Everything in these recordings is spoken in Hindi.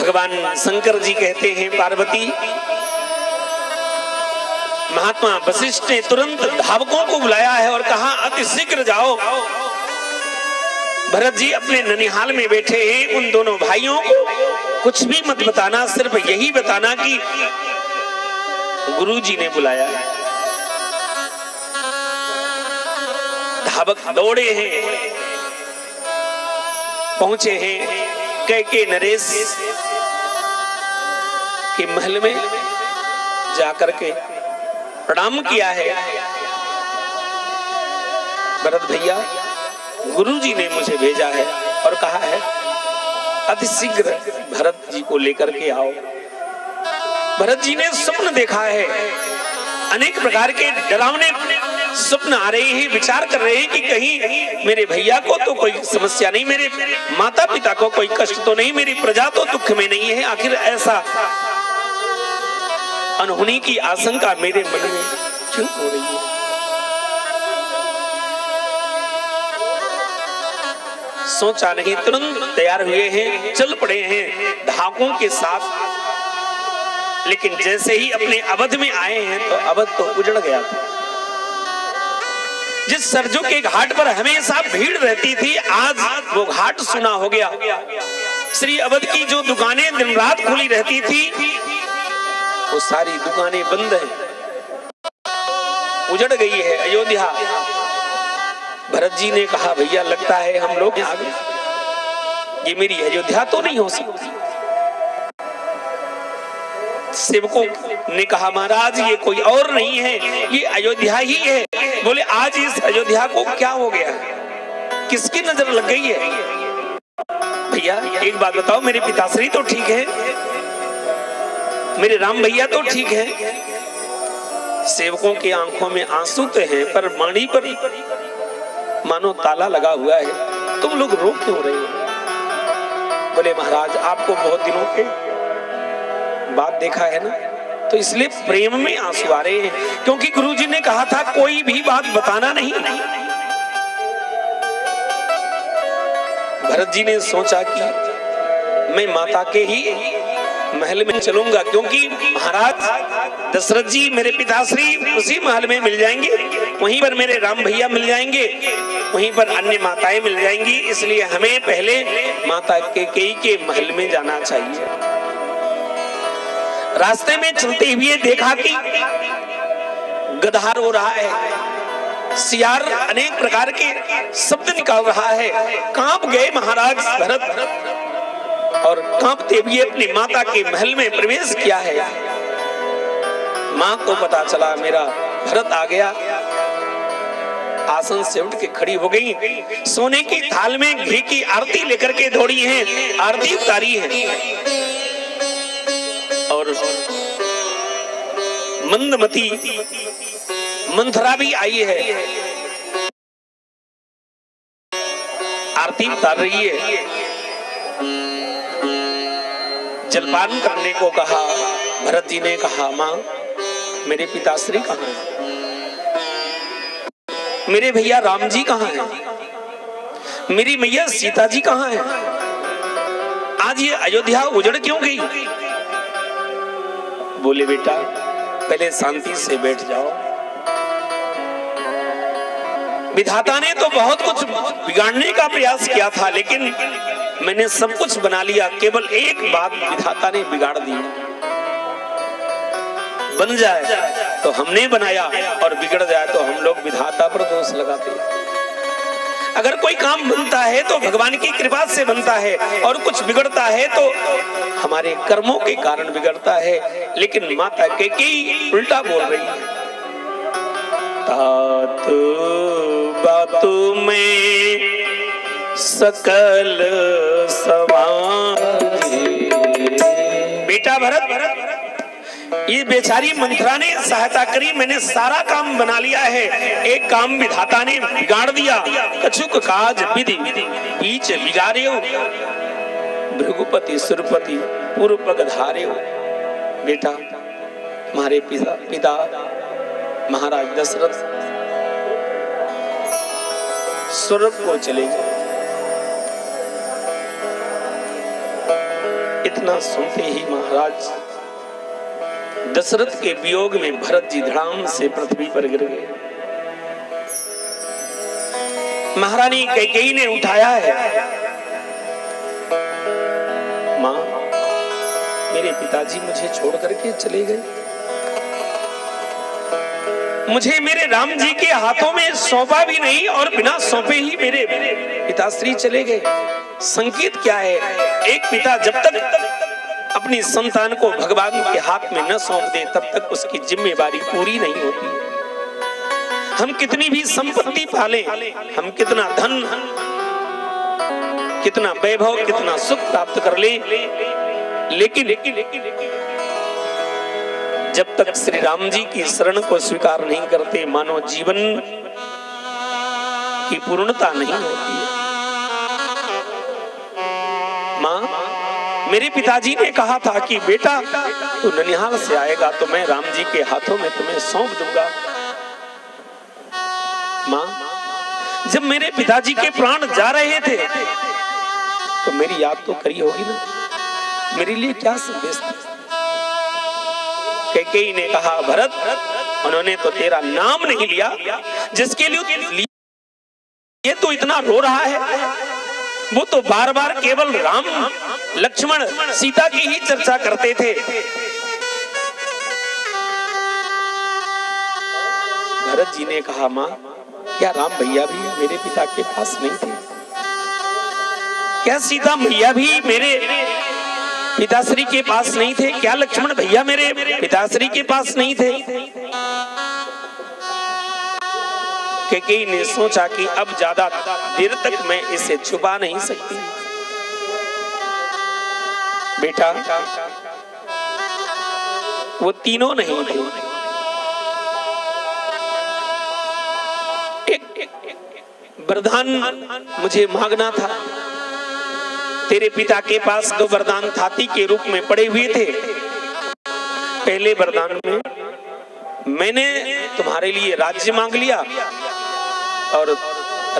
भगवान शंकर जी कहते हैं पार्वती, महात्मा वशिष्ठ ने तुरंत धावकों को बुलाया है और कहा अति शीघ्र जाओ। भरत जी अपने ननिहाल में बैठे हैं, उन दोनों भाइयों को कुछ भी मत बताना, सिर्फ यही बताना कि गुरु जी ने बुलाया है। धावक दौड़े हैं, पहुंचे हैं कैके नरेश के महल में, जाकर के प्रणाम किया है। भरत भैया, गुरु जी ने मुझे भेजा है और कहा है अति शीघ्र भरत जी को लेकर के आओ। भरत जी ने स्वप्न देखा है, अनेक प्रकार के डरावने स्वप्न आ रहे हैं, विचार कर रहे हैं कि कहीं मेरे भैया को तो कोई समस्या नहीं, मेरे माता पिता को कोई कष्ट तो नहीं, मेरी प्रजा तो दुख में नहीं है। आखिर ऐसा अनहोनी की आशंका मेरे मन में क्यों हो रही है? सोचा नहीं, तुरंत तैयार हुए हैं, चल पड़े हैं धावकों के साथ। लेकिन जैसे ही अपने अवध में आए हैं तो अवध तो उजड़ गया था। जिस सरजू के घाट पर हमेशा भीड़ रहती थी, आज वो घाट सुना हो गया। श्री अवध की जो दुकानें दिन रात खुली रहती थी, वो सारी दुकानें बंद हैं, उजड़ गई है अयोध्या। भरत जी ने कहा भैया लगता है हम लोग आ गए, ये मेरी अयोध्या तो नहीं हो सकती। सेवकों ने कहा महाराज ये कोई और नहीं है, ये अयोध्या ही है। बोले आज इस अयोध्या को क्या हो गया, किसकी नजर लग गई है? भैया एक बात बताओ, मेरे पिताश्री तो ठीक है, मेरे राम भैया तो ठीक है। सेवकों की आंखों में आंसू तो हैं, पर माणी पर मानो ताला लगा हुआ है। तुम लोग रो क्यों रहे हो? बोले महाराज आपको बहुत दिनों के बाद देखा है ना, तो इसलिए प्रेम में आंसू आ रहे हैं, क्योंकि गुरुजी ने कहा था कोई भी बात बताना नहीं। भरत जी ने सोचा कि मैं माता के ही महल में चलूंगा, क्योंकि महाराज दशरथ जी मेरे पिताश्री उसी महल में मिल जाएंगे, वहीं पर मेरे राम भैया मिल जाएंगे, वहीं पर अन्य माताएं मिल जाएंगी, इसलिए हमें पहले माता कैकेयी के महल में जाना चाहिए। रास्ते में चलते हुए देखा कि गदहा रो रहा है, सियार अनेक प्रकार के शब्द निकाल रहा है। कांप गए महाराज भरत और कांपते हुए अपनी माता के महल में प्रवेश किया है। मां को पता चला मेरा भरत आ गया, आसन से उठ के खड़ी हो गई, सोने की थाल में घी की आरती लेकर के दौड़ी है, आरती उतारी है और मंदमती मंथरा भी आई है, आरती उतार रही है। जलपान करने को कहा, भरत जी ने कहा मां मेरे पिताश्री कहाँ हैं, मेरे भैया राम जी कहाँ हैं, मेरी मैया सीता जी कहाँ हैं, आज ये अयोध्या उजड़ क्यों गई? बोले बेटा पहले शांति से बैठ जाओ, विधाता ने तो बहुत कुछ बिगाड़ने का प्रयास किया था, लेकिन मैंने सब कुछ बना लिया, केवल एक बात विधाता ने बिगाड़ दी। बन जाए तो हमने बनाया और बिगड़ जाए तो हम लोग विधाता पर दोष लगाते हैं। अगर कोई काम बनता है तो भगवान की कृपा से बनता है, और कुछ बिगड़ता है तो हमारे कर्मों के कारण बिगड़ता है। लेकिन माता कैकेयी उल्टा बोल रही है, तातु बातु में सकल समाधि। बेटा भरत, ये बेचारी मंथरा ने सहायता करी, मैंने सारा काम बना लिया है, एक काम विधाता ने बिगाड़ दिया। कछुक काज विधि बीच बिगाड़ियो, भृगुपति सुरपति पूर्व पग धार्यो। बेटा हमारे पिता महाराज दशरथ स्वर्ग को चले गए, इतना सुनते ही महाराज दशरथ के वियोग में भरत जी धड़ाम से पृथ्वी पर गिर गए। महारानी कैकेयी ने उठाया है, मां मेरे पिताजी मुझे छोड़ करके चले गए, मुझे मेरे राम जी के हाथों में सौंपा भी नहीं और बिना सौंपे ही मेरे पिताश्री चले गए। संकेत क्या है? एक पिता जब तक अपनी संतान को भगवान के हाथ में न सौंप दे तब तक उसकी जिम्मेदारी पूरी नहीं होती। हम कितनी भी संपत्ति पालें, हम कितना धन, कितना वैभव, कितना सुख प्राप्त कर ले, लेकिन जब तक श्री राम जी की शरण को स्वीकार नहीं करते मानो जीवन की पूर्णता नहीं होती है। मां मेरे पिताजी ने कहा था कि बेटा तू ननिहाल से आएगा तो मैं राम जी के हाथों में तुम्हें सौंप दूंगा। मां जब मेरे पिताजी के प्राण जा रहे थे तो मेरी याद तो करी होगी ना, मेरे लिए क्या संदेश था? कैकेयी ने कहा भरत उन्होंने तो तेरा नाम नहीं लिया, जिसके लिए ये तो इतना रो रहा है, वो तो बार बार केवल राम लक्ष्मण सीता की ही चर्चा करते थे। भरत जी ने कहा मां क्या राम भैया भी मेरे पिता के पास नहीं थे? क्या सीता भैया भी मेरे पिताश्री के पास नहीं थे? क्या लक्ष्मण भैया मेरे पिताश्री के पास नहीं थे? कैकेयी ने सोचा कि अब ज्यादा देर तक मैं इसे छुपा नहीं सकती। बेटा वो तीनों नहीं थे, एक वरदान मुझे मांगना था। तेरे पिता के पास दो वरदान थाती के रूप में पड़े हुए थे। पहले वरदान में मैंने तुम्हारे लिए राज्य मांग लिया और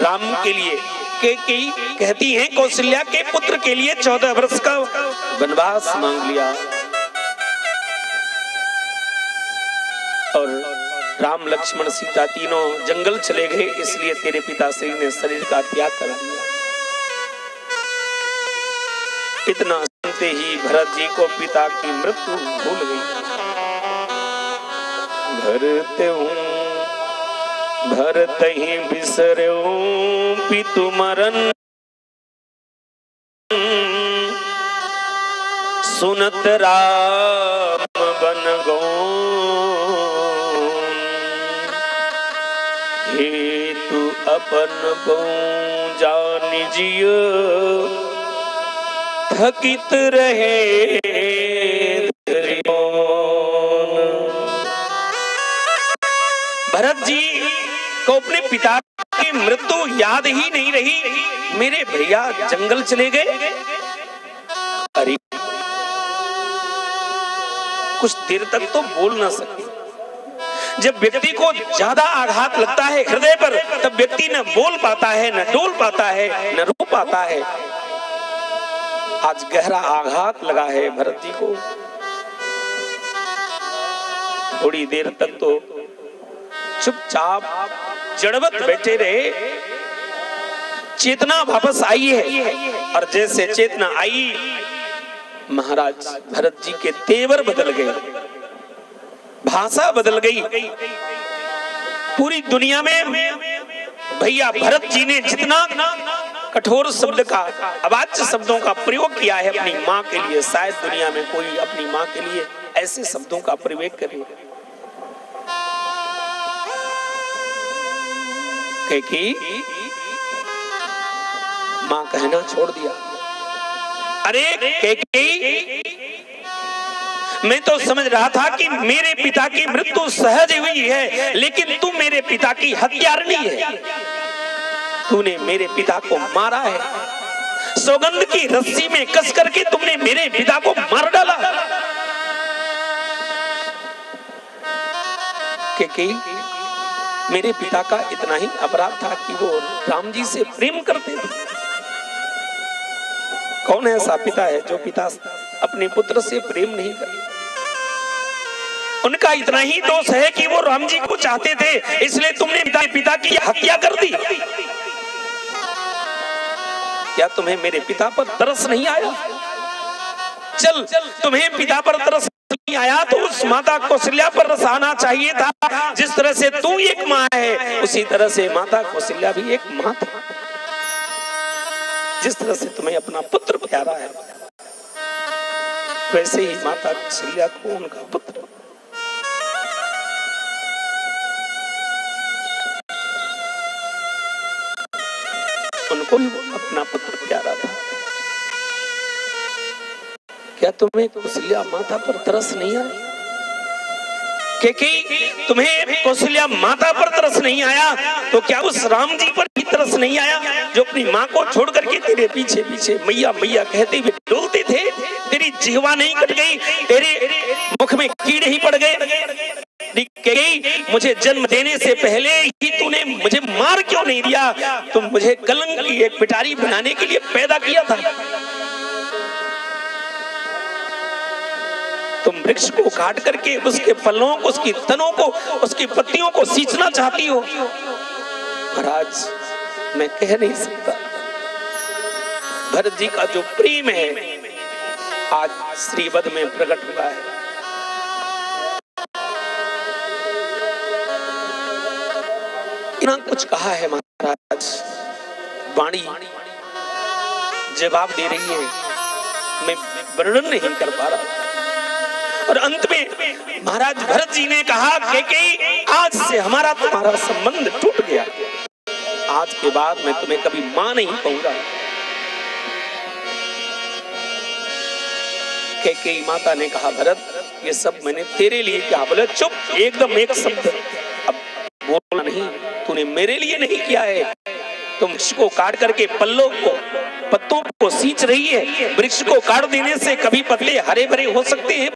राम के लिए कैकेयी कहती हैं कौशल्या के पुत्र के लिए 14 वर्ष का वनवास मांग लिया और राम लक्ष्मण सीता तीनों जंगल चले गए, इसलिए तेरे पिताश्री ने शरीर का त्याग कर दिया। इतना सुनते ही भरत जी को पिता की मृत्यु भूल गई। भरत ही बिसर्यो पितु मरन, सुनत राम बन गो हेतु अपन को जान जिय थकित रहे। भरत जी को अपने पिता की मृत्यु याद ही नहीं रही। मेरे भैया जंगल चले गए। अरे कुछ देर तक तो बोल ना सके। जब व्यक्ति को ज्यादा आघात लगता है हृदय पर, तब व्यक्ति न बोल पाता है, न डोल पाता है, न रो पाता है। आज गहरा आघात लगा है भरत जी को। थोड़ी देर तक तो चुपचाप जड़वत बैठे रहे। चेतना वापस आई है और जैसे चेतना आई महाराज भरत जी के तेवर बदल गए, भाषा बदल गई। पूरी दुनिया में भैया भरत जी ने जितना कठोर शब्द का, अवाच्य शब्दों का प्रयोग किया है अपनी माँ के लिए, शायद दुनिया में कोई अपनी माँ के लिए ऐसे शब्दों का प्रयोग करे। कैकेयी माँ कहना छोड़ दिया। अरे कैकेयी मैं तो समझ रहा था कि मेरे पिता की मृत्यु सहज हुई है, लेकिन तू मेरे पिता की हत्यारनी है। तूने मेरे पिता को मारा है। सौगंध की रस्सी में कस करके तुमने मेरे पिता को मार डाला। कैकेयी मेरे पिता का इतना ही अपराध था कि वो राम जी से प्रेम करते थे। कौन ऐसा पिता है जो पिता अपने पुत्र से प्रेम नहीं करते। उनका इतना ही दोष है कि वो राम जी को चाहते थे, इसलिए तुमने पिता की हत्या कर दी। क्या तुम्हें मेरे पिता पर तरस नहीं आया? चल, तुम्हें पिता पर तरस नहीं आया तो उस माता कौशल्या पर रस आना चाहिए था। जिस तरह से तू एक माँ है, उसी तरह से माता कौशल्या भी एक माँ थी। जिस तरह से तुम्हें अपना पुत्र प्यारा है, वैसे ही माता कौशल्या को उनका पुत्र उनको अपना पुत्र प्यारा था। क्या तुम्हें कौशल्या माता पर तरस नहीं आया? क्योंकि तुम्हें कौशल्या माता पर तरस नहीं आया तो क्या उस राम जी पर भी तरस नहीं आया, जो अपनी माँ को छोड़ करके तेरे पीछे पीछे मैया मैया कहते हुए डोलते थे? तेरी जिह्वा नहीं कट गई, तेरे मुख में कीड़े ही पड़ गए? मुझे जन्म देने से पहले ही तूने मुझे मार क्यों नहीं दिया? तुम मुझे कलंक की एक पिटारी बनाने के लिए पैदा किया था। तुम वृक्ष को काट करके उसके फलों को, उसकी तनों को, उसकी पत्तियों को सींचना चाहती हो। महाराज, मैं कह नहीं सकता। भरत जी का जो प्रेम है आज श्रीवध में प्रकट हुआ है। इतना कुछ कहा है महाराज, वाणी जवाब दे रही है, मैं वर्णन नहीं कर पा रहा। और अंत में महाराज भरत जी ने कहा कि आज से हमारा तुम्हारा संबंध टूट गया, आज के बाद मैं तुम्हें कभी मां नहीं कहूंगा। कैकेयी माता ने कहा, भरत ये सब मैंने तेरे लिए क्या? बोले चुप, एकदम एक शब्द अब बोलना नहीं, तूने मेरे लिए नहीं किया है। तुम वृक्ष को काट करके पल्लों को, पत्तों को सींच रही है। वृक्ष को काट देने से कभी पत्ते हरे भरे हो सकते हैं?